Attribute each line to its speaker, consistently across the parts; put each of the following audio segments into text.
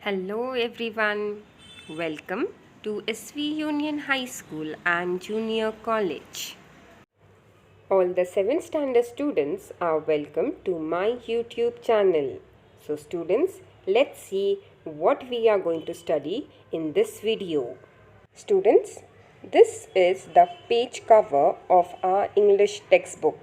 Speaker 1: Hello everyone. Welcome to SV Union High School and Junior College. All the 7th standard students are welcome to my YouTube channel. So students, let's see what we are going to study in this video. Students, this is the page cover of our English textbook.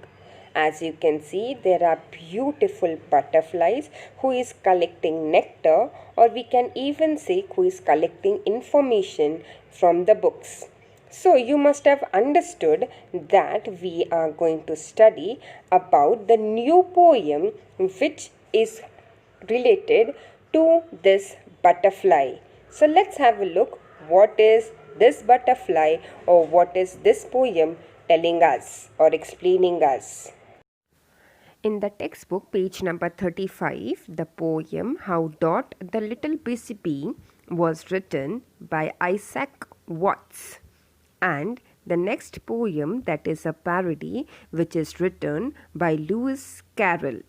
Speaker 1: As you can see, there are beautiful butterflies who is collecting nectar, or we can even say who is collecting information from the books. So you must have understood that we are going to study about the new poem which is related to this butterfly. So let's have a look what is this butterfly or what is this poem telling us or explaining us. In the textbook, page number 35, the poem How Dot the Little Busy Bee was written by Isaac Watts. And the next poem, that is a parody, which is written by Lewis Carroll.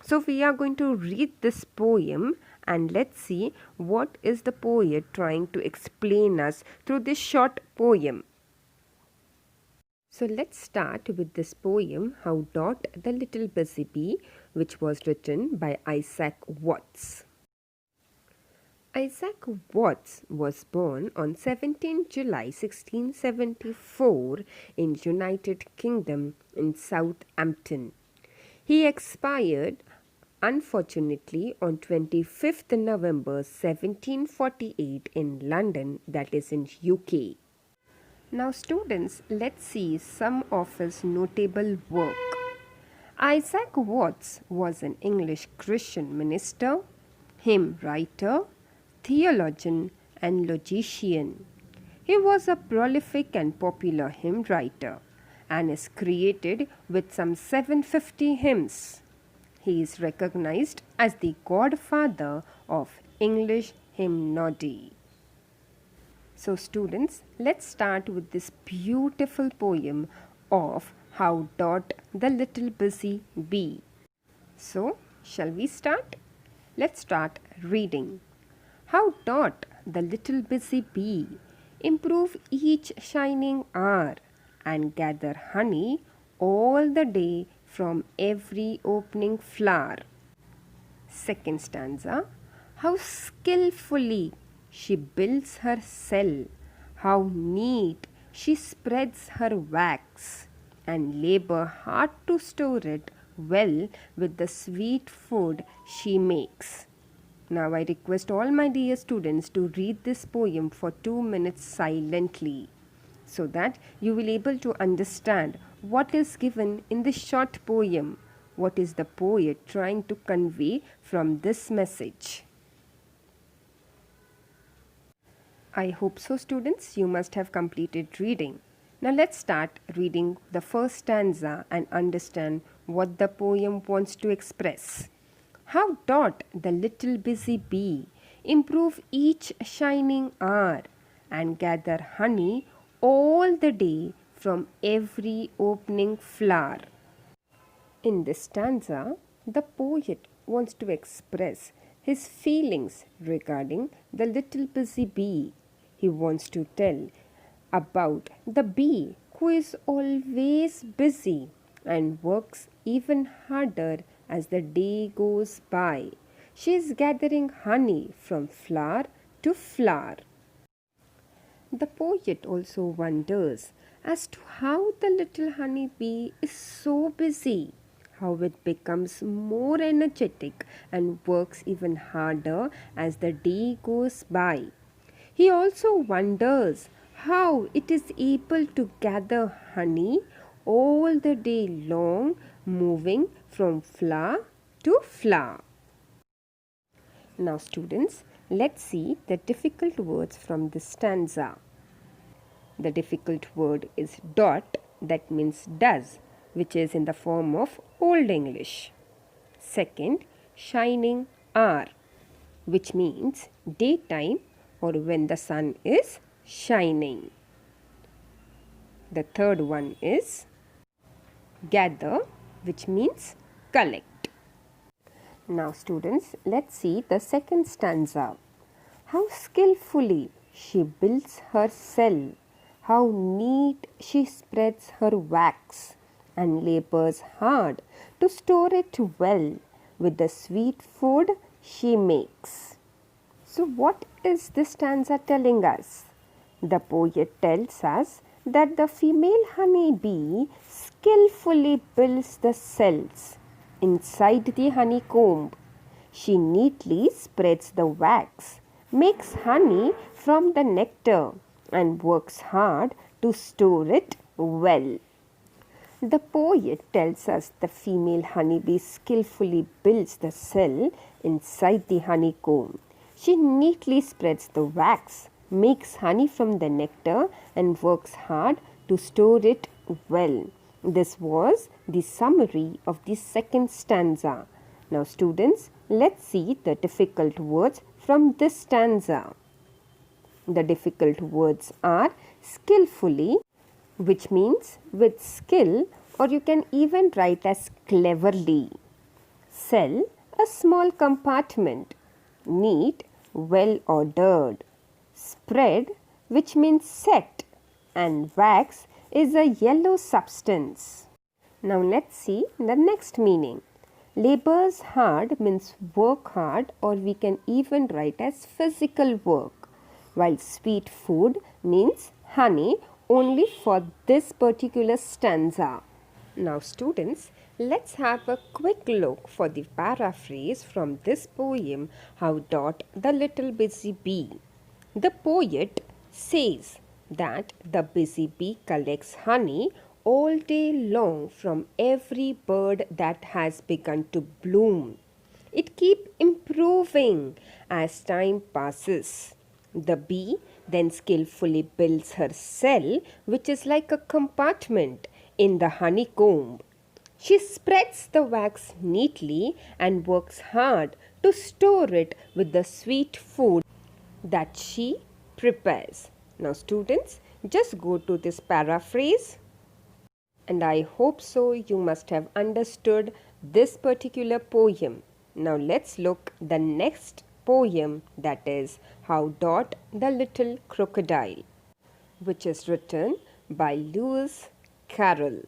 Speaker 1: So we are going to read this poem and let's see what is the poet trying to explain us through this short poem. So let's start with this poem, How Dot the Little Busy Bee, which was written by Isaac Watts. Isaac Watts was born on 17 July 1674 in United Kingdom in Southampton. He expired unfortunately on 25th November 1748 in London, that is in UK. Now students, let's see some of his notable work. Isaac Watts was an English Christian minister, hymn writer, theologian and logician. He was a prolific and popular hymn writer and is credited with some 750 hymns. He is recognized as the godfather of English hymnody. So students, let's start with this beautiful poem of How Dot the Little Busy Bee. So, shall we start? Let's start reading. How Dot the little busy bee improve each shining hour and gather honey all the day from every opening flower. Second stanza. How skillfully she builds her cell, how neat she spreads her wax, and labor hard to store it well with the sweet food she makes. Now I request all my dear students to read this poem for 2 minutes silently so that you will able to understand what is given in this short poem, what is the poet trying to convey from this message. I hope so students, you must have completed reading. Now let's start reading the first stanza and understand what the poem wants to express. How Dot the little busy bee improve each shining hour and gather honey all the day from every opening flower. In this stanza, the poet wants to express his feelings regarding the little busy bee. He wants to tell about the bee who is always busy and works even harder as the day goes by. She is gathering honey from flower to flower. The poet also wonders as to how the little honey bee is so busy, how it becomes more energetic and works even harder as the day goes by. He also wonders how it is able to gather honey all the day long, moving from flower to flower. Now students, let's see the difficult words from this stanza. The difficult word is dot, that means does, which is in the form of Old English. Second, shining hour, which means daytime or when the sun is shining. The third one is gather, which means collect. Now students, let's see the second stanza. How skillfully she builds her cell, how neat she spreads her wax, and labors hard to store it well with the sweet food she makes. So, what is this stanza telling us? The poet tells us that the female honey bee skillfully builds the cells inside the honeycomb. She neatly spreads the wax, makes honey from the nectar, and works hard to store it well. The poet tells us the female honeybee skillfully builds the cell inside the honeycomb. She neatly spreads the wax, makes honey from the nectar, and works hard to store it well. This was the summary of the second stanza. Now, students, let's see the difficult words from this stanza. The difficult words are skillfully, which means with skill, or you can even write as cleverly. Cell, a small compartment. Neat, well ordered. Spread, which means set, and wax is a yellow substance. Now let's see the next meaning. Labors hard means work hard, or we can even write as physical work, while sweet food means honey only for this particular stanza. Now students, let's have a quick look for the paraphrase from this poem, How Doth the Little Busy Bee. The poet says that the busy bee collects honey all day long from every bird that has begun to bloom. It keeps improving as time passes. The bee then skillfully builds her cell, which is like a compartment in the honeycomb. She spreads the wax neatly and works hard to store it with the sweet food that she prepares. Now students, just go to this paraphrase, and I hope so you must have understood this particular poem. Now let's look the next poem, that is How Doth the Little Crocodile, which is written by Lewis Carroll.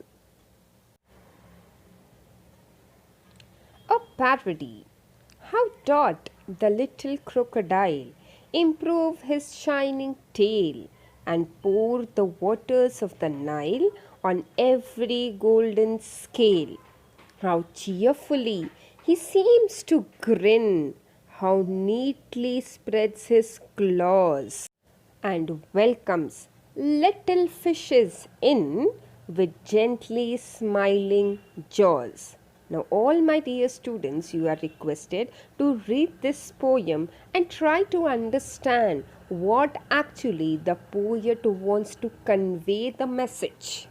Speaker 1: A parody. How doth the little crocodile improve his shining tail and pour the waters of the Nile on every golden scale. How cheerfully he seems to grin, how neatly spreads his claws and welcomes little fishes in with gently smiling jaws. Now, all my dear students, you are requested to read this poem and try to understand what actually the poet wants to convey the message.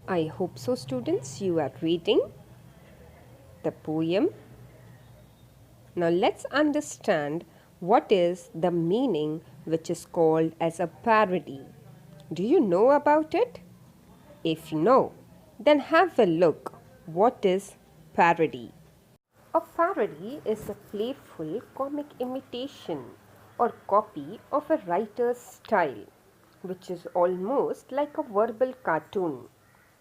Speaker 1: I hope so, students, you are reading the poem. Now, let's understand what is the meaning which is called as a parody. Do you know about it? If no, then have a look. What is parody? A parody is a playful comic imitation or copy of a writer's style, which is almost like a verbal cartoon.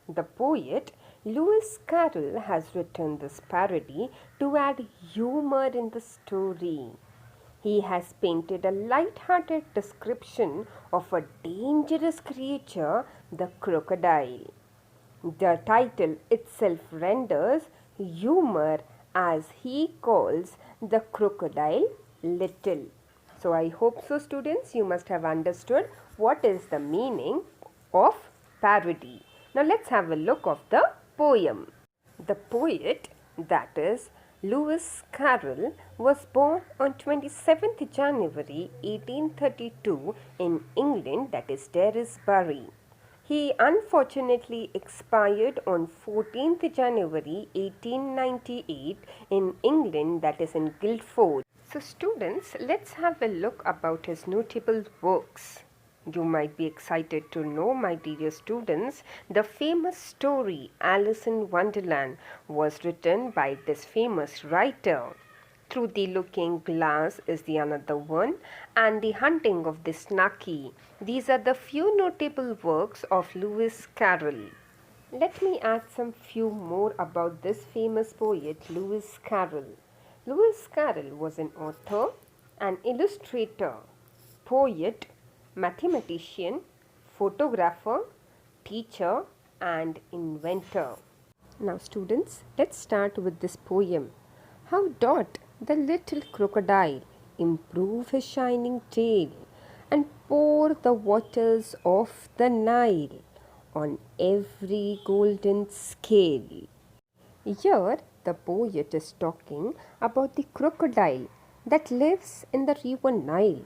Speaker 1: The poet Lewis Carroll has written this parody to add humor in the story. He has painted a light-hearted description of a dangerous creature, the crocodile. The title itself renders humor as he calls the crocodile little. So I hope so, students, you must have understood what is the meaning of parody. Now let's have a look of the poem. The poet, that is Lewis Carroll, was born on 27th January 1832 in England, that is Derrisbury. He unfortunately expired on 14th January 1898 in England, that is in Guildford. So students, let's have a look about his notable works. You might be excited to know, my dear students, the famous story Alice in Wonderland was written by this famous writer. Through the Looking Glass is the another one, and The Hunting of the Snarky. These are the few notable works of Lewis Carroll. Let me add some few more about this famous poet Lewis Carroll. Lewis Carroll was an author, an illustrator, poet, mathematician, photographer, teacher, and inventor. Now students, let's start with this poem. How doth the little crocodile improve his shining tail and pour the waters of the Nile on every golden scale. Here the poet is talking about the crocodile that lives in the river Nile.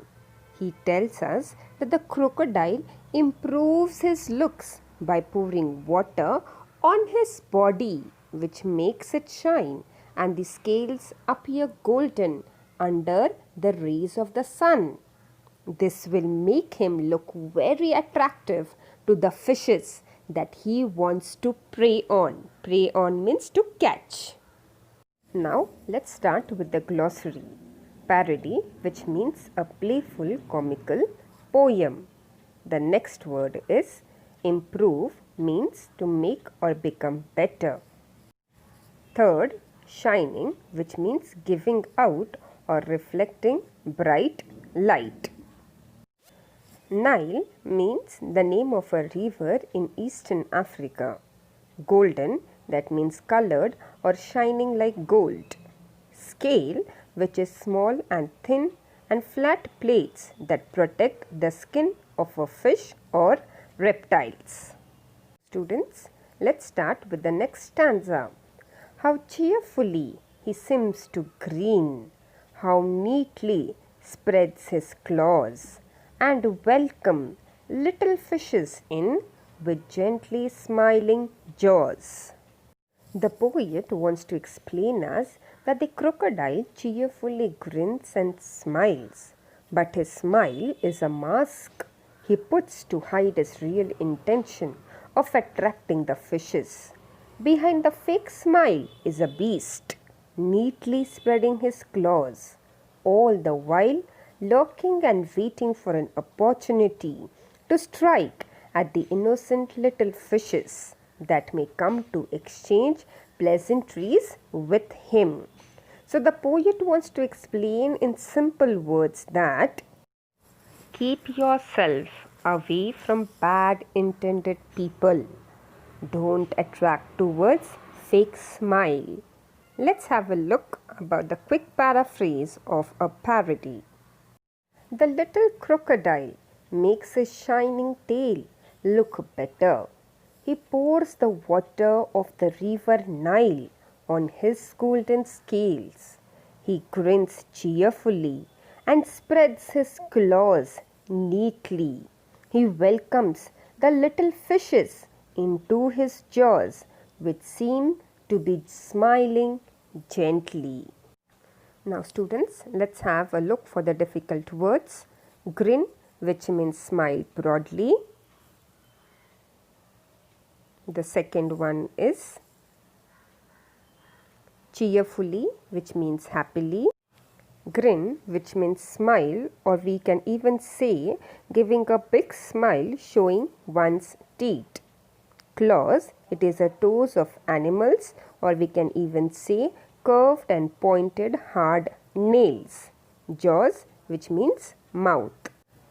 Speaker 1: He tells us that the crocodile improves his looks by pouring water on his body, which makes it shine, and the scales appear golden under the rays of the sun. This will make him look very attractive to the fishes that he wants to prey on. Prey on means to catch. Now let's start with the glossary. Parody, which means a playful comical poem. The next word is improve, means to make or become better. Third, shining, which means giving out or reflecting bright light. Nile means the name of a river in Eastern Africa. Golden, that means colored or shining like gold. Scale, which is small and thin, and flat plates that protect the skin of a fish or reptiles. Students, let's start with the next stanza. How cheerfully he seems to grin, how neatly spreads his claws, and welcome little fishes in with gently smiling jaws. The poet wants to explain us that the crocodile cheerfully grins and smiles, but his smile is a mask he puts to hide his real intention of attracting the fishes. Behind the fake smile is a beast, neatly spreading his claws, all the while lurking and waiting for an opportunity to strike at the innocent little fishes that may come to exchange pleasantries with him. So the poet wants to explain in simple words that keep yourself away from bad intended people. Don't attract towards fake smile. Let's have a look about the quick paraphrase of a parody. The little crocodile makes his shining tail look better. He pours the water of the river Nile on his golden scales. He grins cheerfully and spreads his claws neatly. He welcomes the little fishes into his jaws, which seem to be smiling gently. Now students, let's have a look for the difficult words. Grin, which means smile broadly. The second one is cheerfully, which means happily. Grin, which means smile, or we can even say giving a big smile showing one's teeth. Claws, it is the toes of animals, or we can even say curved and pointed hard nails. Jaws, which means mouth.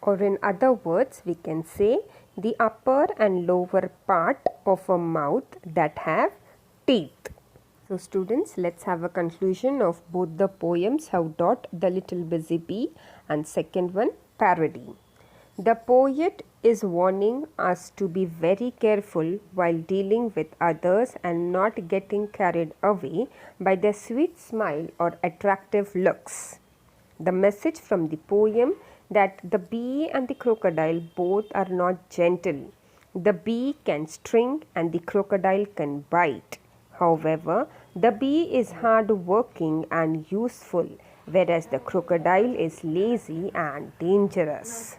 Speaker 1: Or in other words, we can say the upper and lower part of a mouth that have teeth. So students, let's have a conclusion of both the poems, How Doth the Little Busy Bee, and second one, Parody. The poet is warning us to be very careful while dealing with others and not getting carried away by their sweet smile or attractive looks. The message from the poem that the bee and the crocodile both are not gentle. The bee can sting and the crocodile can bite. However, the bee is hard working and useful, whereas the crocodile is lazy and dangerous.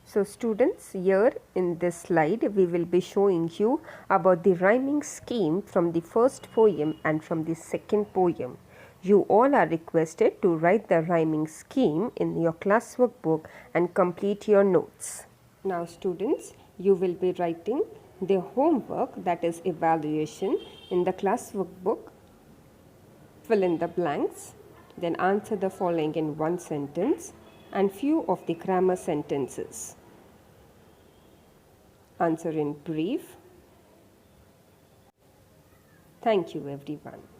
Speaker 1: So students, here in this slide we will be showing you about the rhyming scheme from the first poem and from the second poem. You all are requested to write the rhyming scheme in your classwork book and complete your notes. Now students, you will be writing the homework, that is evaluation, in the classwork book. Fill in the blanks, then answer the following in one sentence and few of the grammar sentences. Answer in brief. Thank you everyone.